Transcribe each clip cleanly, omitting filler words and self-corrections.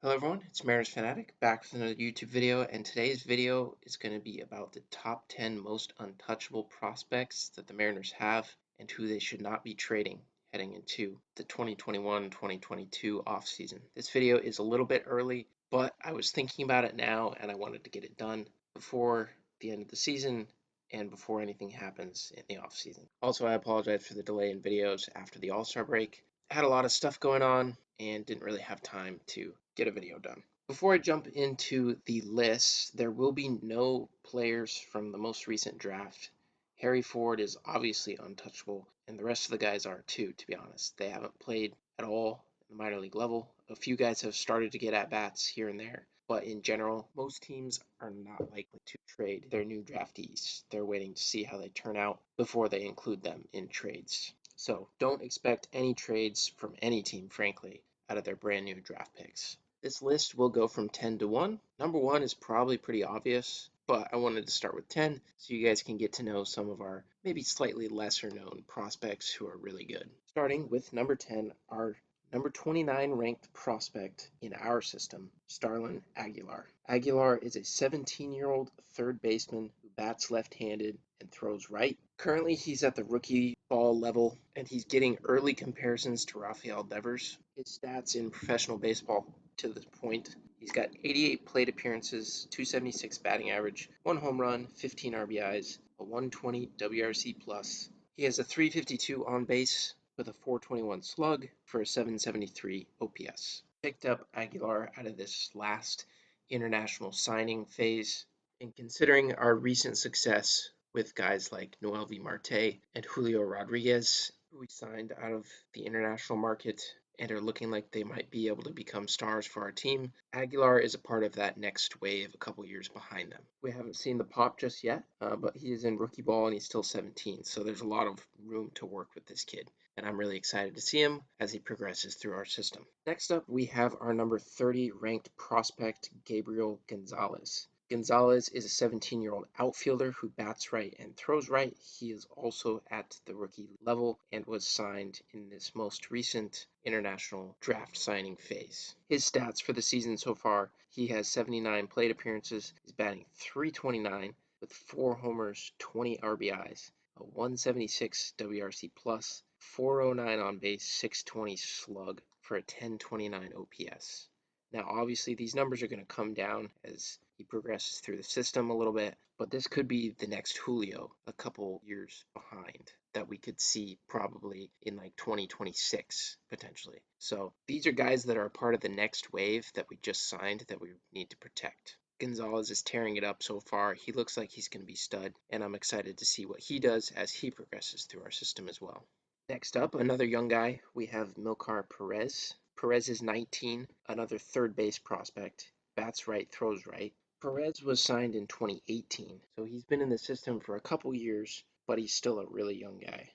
Hello everyone, it's Mariners Fanatic back with another YouTube video, and today's video is going to be about the top 10 most untouchable prospects that the Mariners have and who they should not be trading heading into the 2021-2022 offseason. This video is a little bit early, but I was thinking about it now and I wanted to get it done before the end of the season and before anything happens in the offseason. Also, I apologize for the delay in videos after the All-Star break. I had a lot of stuff going on and didn't really have time to get a video done. Before I jump into the list, there will be no players from the most recent draft. Harry Ford is obviously untouchable, and the rest of the guys are too, to be honest. They haven't played at all at the minor league level. A few guys have started to get at bats here and there, but in general, most teams are not likely to trade their new draftees. They're waiting to see how they turn out before they include them in trades. So don't expect any trades from any team, frankly, out of their brand new draft picks. This list will go from 10 to 1. Number 1 is probably pretty obvious, but I wanted to start with 10 so you guys can get to know some of our maybe slightly lesser known prospects who are really good. Starting with number 10, our number 29 ranked prospect in our system, Starlin Aguilar. Aguilar is a 17-year-old third baseman who bats left-handed and throws right. Currently, he's at the rookie ball level, and he's getting early comparisons to Rafael Devers. His stats in professional baseball to this point: he's got 88 plate appearances, 276 batting average, 1 home run, 15 RBIs, a 120 WRC plus. He has a 352 on base with a 421 slug for a 773 OPS. Picked up Aguilar out of this last international signing phase, and considering our recent success with guys like Noelvi Marte and Julio Rodriguez, who we signed out of the international market and are looking like they might be able to become stars for our team, Aguilar is a part of that next wave a couple years behind them. We haven't seen the pop just yet, but he is in rookie ball and he's still 17, so there's a lot of room to work with this kid, and I'm really excited to see him as he progresses through our system. Next up, we have our number 30 ranked prospect, Gabriel Gonzalez. Gonzalez is a 17-year-old outfielder who bats right and throws right. He is also at the rookie level and was signed in this most recent international draft signing phase. His stats for the season so far: he has 79 plate appearances, he's batting .329 with 4 homers, 20 RBIs, a 176 WRC plus, 409 on base, 620 slug for a 1029 OPS. Now, obviously, these numbers are going to come down as he progresses through the system a little bit, but this could be the next Julio a couple years behind that we could see probably in like 2026 potentially. So these are guys that are a part of the next wave that we just signed that we need to protect. Gonzalez is tearing it up so far. He looks like he's going to be stud, and I'm excited to see what he does as he progresses through our system as well. Next up, another young guy, we have Milkar Perez. Perez is 19, another third base prospect. Bats right, throws right. Perez was signed in 2018, so he's been in the system for a couple years, but he's still a really young guy.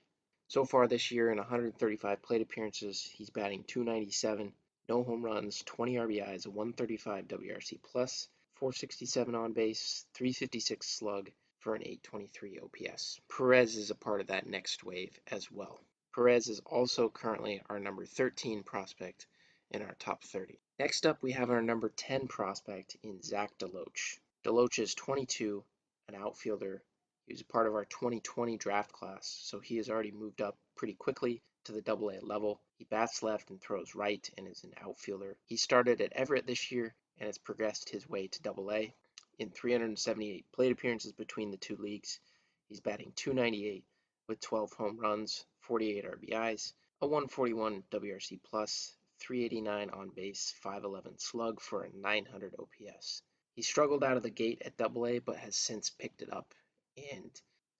So far this year, in 135 plate appearances, he's batting .297, no home runs, 20 RBIs, a 135 WRC plus, 467 on base, 356 slug for an 823 OPS. Perez is a part of that next wave as well. Perez is also currently our number 13 prospect in our top 30. Next up, we have our number 10 prospect in Zach DeLoach. DeLoach is 22, an outfielder. He was a part of our 2020 draft class, so he has already moved up pretty quickly to the AA level. He bats left and throws right and is an outfielder. He started at Everett this year and has progressed his way to AA. In 378 plate appearances between the two leagues, he's batting .298 with 12 home runs, 48 RBIs, a 141 WRC plus, 389 on base, 511 slug for a 900 OPS. He struggled out of the gate at AA, but has since picked it up and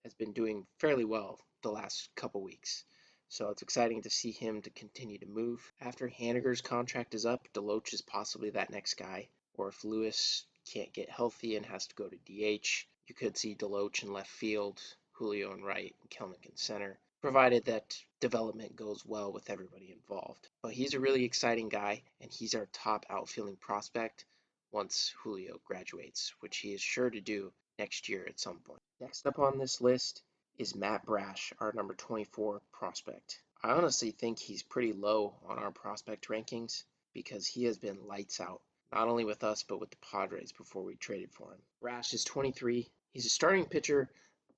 has been doing fairly well the last couple weeks. So it's exciting to see him to continue to move. After Haniger's contract is up, DeLoach is possibly that next guy. Or if Lewis can't get healthy and has to go to DH, you could see DeLoach in left field, Julio in right, and Kelnick in center, provided that development goes well with everybody involved. But he's a really exciting guy, and he's our top outfielding prospect once Julio graduates, which he is sure to do next year at some point. Next up on this list is Matt Brash, our number 24 prospect. I honestly think he's pretty low on our prospect rankings because he has been lights out not only with us, but with the Padres before we traded for him. Brash is 23. He's a starting pitcher,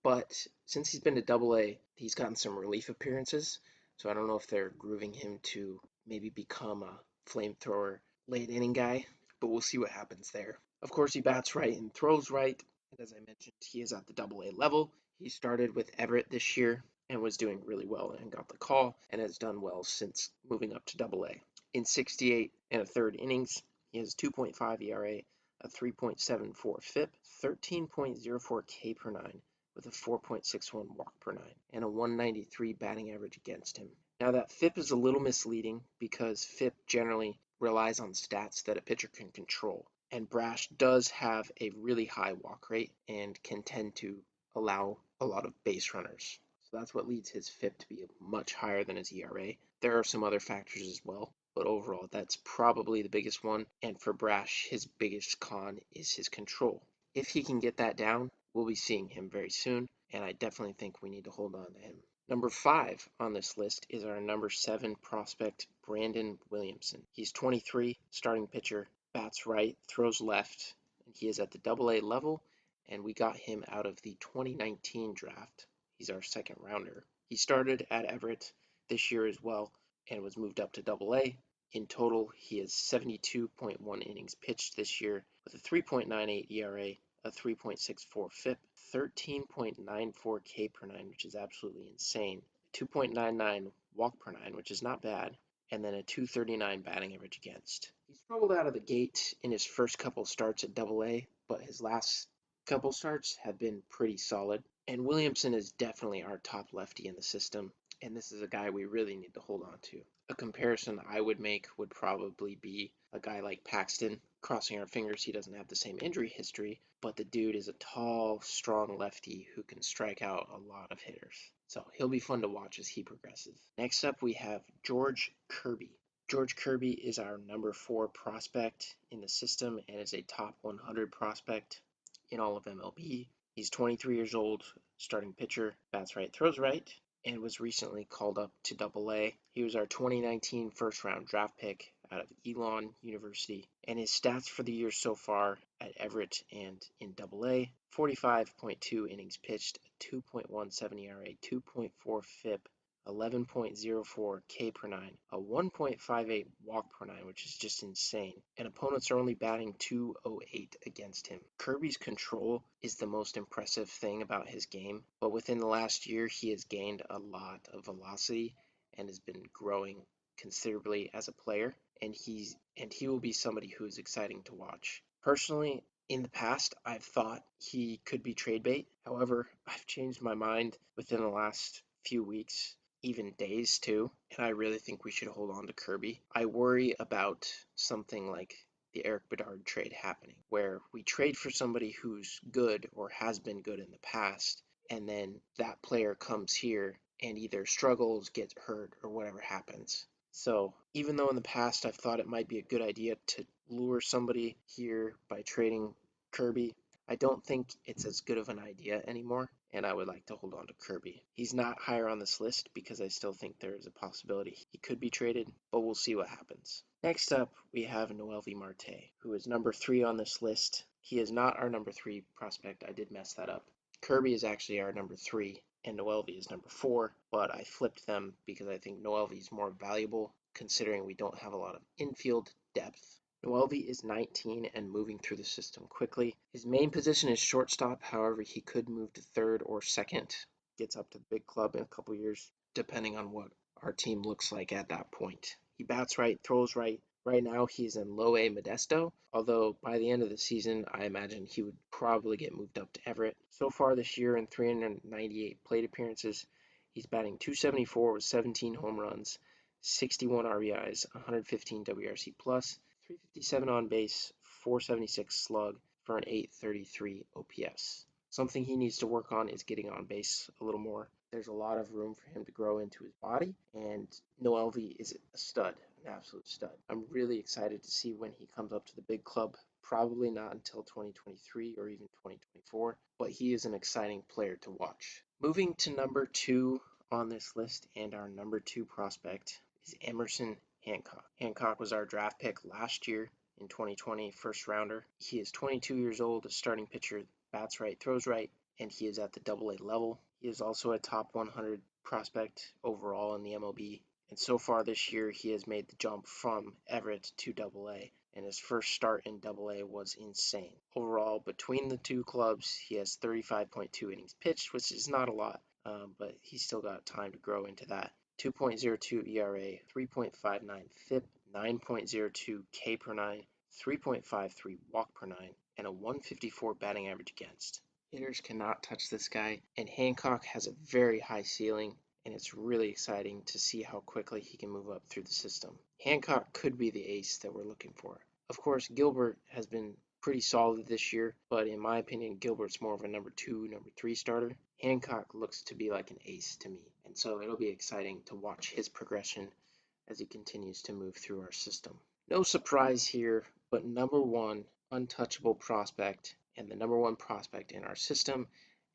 but since he's been to Double-A, he's gotten some relief appearances. So I don't know if they're grooving him to maybe become a flamethrower late inning guy, but we'll see what happens there. Of course, he bats right and throws right. And as I mentioned, he is at the Double-A level. He started with Everett this year and was doing really well and got the call and has done well since moving up to Double-A. In 68 and a third innings, he has 2.5 ERA, a 3.74 FIP, 13.04 K per 9 with a 4.61 walk per 9 and a 193 batting average against him. Now that FIP is a little misleading because FIP generally relies on stats that a pitcher can control. And Brash does have a really high walk rate and can tend to allow a lot of base runners. So that's what leads his FIP to be much higher than his ERA. There are some other factors as well, but overall, that's probably the biggest one. And for Brash, his biggest con is his control. If he can get that down, we'll be seeing him very soon, and I definitely think we need to hold on to him. Number 5 on this list is our number 7 prospect, Brandon Williamson. He's 23, starting pitcher, bats right, throws left, and he is at the Double-A level, and we got him out of the 2019 draft. He's our second rounder. He started at Everett this year as well and was moved up to Double-A. In total, he has 72.1 innings pitched this year with a 3.98 ERA, a 3.64 FIP, 13.94 K per 9, which is absolutely insane, 2.99 walk per 9, which is not bad, and then a 239 batting average against. He struggled out of the gate in his first couple starts at Double-A, but his last couple starts have been pretty solid. And Williamson is definitely our top lefty in the system, and this is a guy we really need to hold on to. A comparison I would make would probably be a guy like Paxton. Crossing our fingers he doesn't have the same injury history, but the dude is a tall, strong lefty who can strike out a lot of hitters. So he'll be fun to watch as he progresses. Next up, we have George Kirby. George Kirby is our number 4 prospect in the system and is a top 100 prospect in all of MLB. He's 23 years old, starting pitcher, bats right, throws right, and was recently called up to Double-A. He was our 2019 first round draft pick out of Elon University, and his stats for the year so far at Everett and in Double-A: 45.2 innings pitched, 2.17 ERA, 2.4 FIP, 11.04 K per 9, a 1.58 walk per 9, which is just insane. And opponents are only batting .208 against him. Kirby's control is the most impressive thing about his game, but within the last year he has gained a lot of velocity and has been growing considerably as a player, and he will be somebody who is exciting to watch. Personally, in the past, I've thought he could be trade bait. However, I've changed my mind within the last few weeks, even days too, and I really think we should hold on to Kirby. I worry about something like the Eric Bedard trade happening, where we trade for somebody who's good or has been good in the past, and then that player comes here and either struggles, gets hurt, or whatever happens. So even though in the past I've thought it might be a good idea to lure somebody here by trading Kirby, I don't think it's as good of an idea anymore, and I would like to hold on to Kirby. He's not higher on this list because I still think there is a possibility he could be traded, but we'll see what happens. Next up, we have Noelvi Marte, who is number 3 on this list. He is not our number 3 prospect. I did mess that up. Kirby is actually our number 3, and Noelvi is number 4, but I flipped them because I think Noelvi is more valuable considering we don't have a lot of infield depth. Noelvi is 19 and moving through the system quickly. His main position is shortstop, however, he could move to third or second. Gets up to the big club in a couple years, depending on what our team looks like at that point. He bats right, throws right. Right now, he's in low A Modesto, although by the end of the season, I imagine he would probably get moved up to Everett. So far this year, in 398 plate appearances, he's batting .274 with 17 home runs, 61 RBIs, 115 WRC plus, 357 on base, 476 slug for an 833 OPS. Something he needs to work on is getting on base a little more. There's a lot of room for him to grow into his body, and Noelvi is a stud, an absolute stud. I'm really excited to see when he comes up to the big club. Probably not until 2023 or even 2024, but he is an exciting player to watch. Moving to number 2 on this list, and our number 2 prospect is Emerson Hancock. Hancock was our draft pick last year in 2020, first rounder. He is 22 years old, a starting pitcher, bats right, throws right, and he is at the AA level. He is also a top 100 prospect overall in the MLB. And so far this year, he has made the jump from Everett to AA, and his first start in AA was insane. Overall, between the two clubs, he has 35.2 innings pitched, which is not a lot, but he's still got time to grow into that. 2.02 ERA, 3.59 FIP, 9.02 K per 9, 3.53 walk per 9, and a 154 batting average against. Hitters cannot touch this guy, and Hancock has a very high ceiling, and it's really exciting to see how quickly he can move up through the system. Hancock could be the ace that we're looking for. Of course, Gilbert has been pretty solid this year, but in my opinion, Gilbert's more of a number 2, number 3 starter. Hancock looks to be like an ace to me, and so it'll be exciting to watch his progression as he continues to move through our system. No surprise here, but number 1 untouchable prospect and the number 1 prospect in our system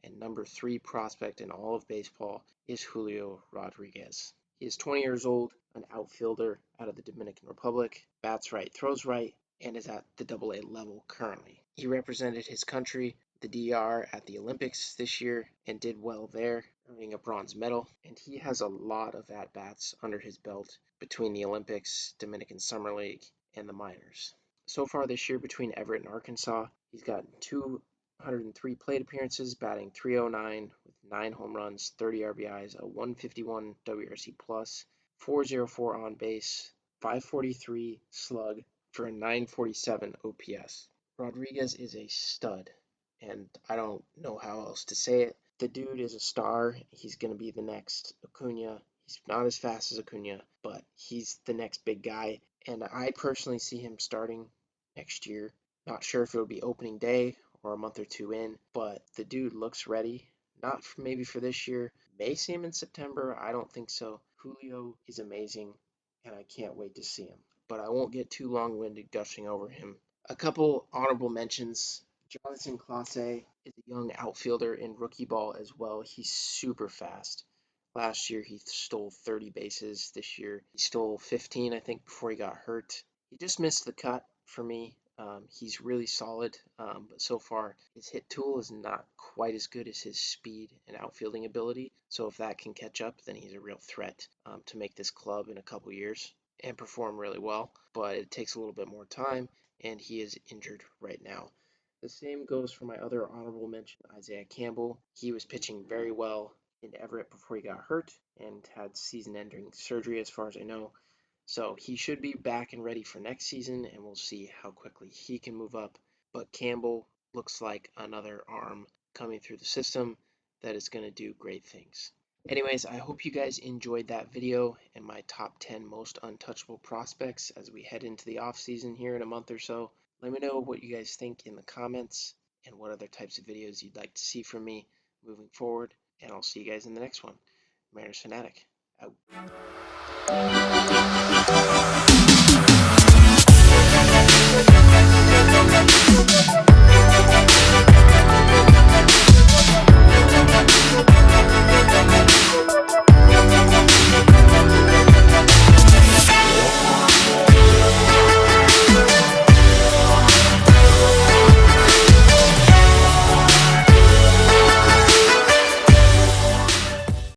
and number 3 prospect in all of baseball is Julio Rodriguez. He is 20 years old, an outfielder out of the Dominican Republic, bats right, throws right, and is at the AA level currently. He represented his country, the DR, at the Olympics this year and did well there, earning a bronze medal. And he has a lot of at-bats under his belt between the Olympics, Dominican Summer League, and the minors. So far this year between Everett and Arkansas, he's gotten 203 plate appearances, batting .309 with 9 home runs, 30 RBIs, a 151 WRC+, 404 on base, 543 slug for a 947 OPS. Rodriguez is a stud, and I don't know how else to say it. The dude is a star. He's going to be the next Acuna. He's not as fast as Acuna, but he's the next big guy, and I personally see him starting next year. Not sure if it'll be opening day or a month or two in, but the dude looks ready. Not for, maybe for this year. May see him in September. I don't think so. Julio is amazing, and I can't wait to see him. But I won't get too long-winded gushing over him. A couple honorable mentions. Jonathan Clase is a young outfielder in rookie ball as well. He's super fast. Last year he stole 30 bases. This year he stole 15, I think, before he got hurt. He just missed the cut for me. He's really solid, but so far his hit tool is not quite as good as his speed and outfielding ability. So if that can catch up, then he's a real threat to make this club in a couple years and perform really well. But it takes a little bit more time, and he is injured right now. The same goes for my other honorable mention, Isaiah Campbell. He was pitching very well in Everett before he got hurt and had season-ending surgery, as far as I know. So he should be back and ready for next season, and we'll see how quickly he can move up. But Campbell looks like another arm coming through the system that is going to do great things. Anyways, I hope you guys enjoyed that video and my top 10 most untouchable prospects as we head into the off season here in a month or so. Let me know what you guys think in the comments and what other types of videos you'd like to see from me moving forward. And I'll see you guys in the next one. Mariners Fanatic, out.